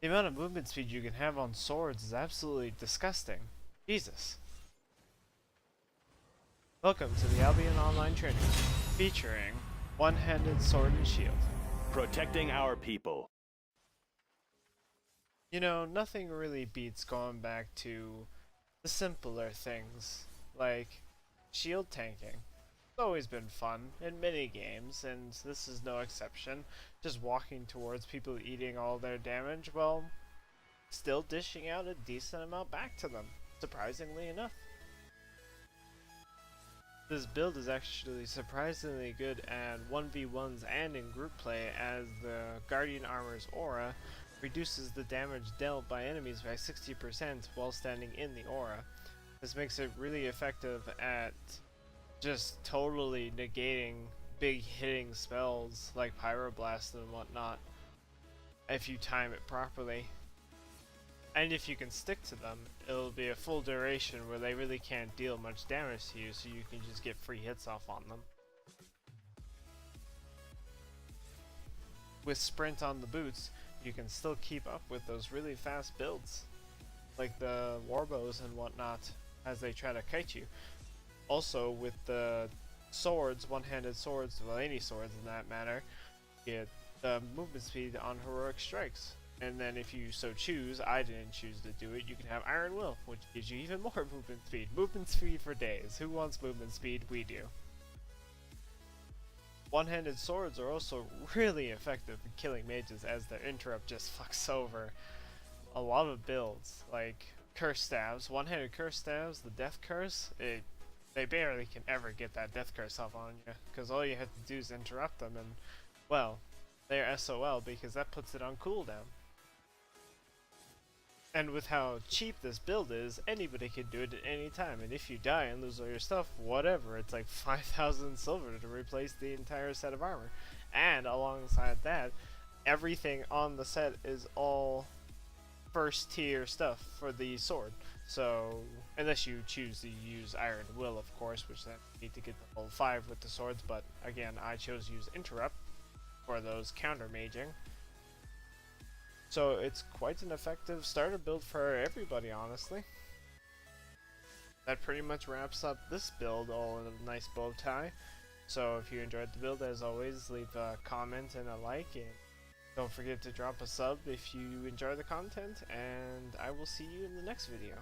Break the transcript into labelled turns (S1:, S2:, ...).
S1: The amount of movement speed you can have on swords is absolutely disgusting. Jesus. Welcome to the Albion online training, featuring one-handed sword and shield.
S2: Protecting our people.
S1: You know, nothing really beats going back to the simpler things, like shield tanking. It's always been fun in many games, and this is no exception. Just walking towards people eating all their damage, well, still dishing out a decent amount back to them, surprisingly enough. This build is actually surprisingly good at 1v1s and in group play, as the Guardian Armor's aura reduces the damage dealt by enemies by 60% while standing in the aura. This makes it really effective at just totally negating big hitting spells like Pyroblast and whatnot if you time it properly. And if you can stick to them, it'll be a full duration where they really can't deal much damage to you, so you can just get free hits off on them. With Sprint on the boots, you can still keep up with those really fast builds, like the warbows and whatnot, as they try to kite you. Also, with the swords, one-handed swords, well, any swords in that matter, get the movement speed on heroic strikes. And then if you so choose, I didn't choose to do it, you can have Iron Will, which gives you even more movement speed. Movement speed for days. Who wants movement speed? We do. One-handed swords are also really effective in killing mages, as their interrupt just fucks over a lot of builds, like curse staves. One-handed curse staves, the death curse, they barely can ever get that death curse off on you, because all you have to do is interrupt them, and, well, they're SOL because that puts it on cooldown. And with how cheap this build is, anybody can do it at any time, and if you die and lose all your stuff, whatever, it's like 5,000 silver to replace the entire set of armor. And alongside that, everything on the set is all first tier stuff for the sword. So, unless you choose to use Iron Will, of course, which then you need to get the level 5 with the swords, but again, I chose to use Interrupt for those counter maging. So it's quite an effective starter build for everybody, honestly. That pretty much wraps up this build all in a nice bow tie. So if you enjoyed the build, as always, leave a comment and a like, and don't forget to drop a sub if you enjoy the content, and I will see you in the next video.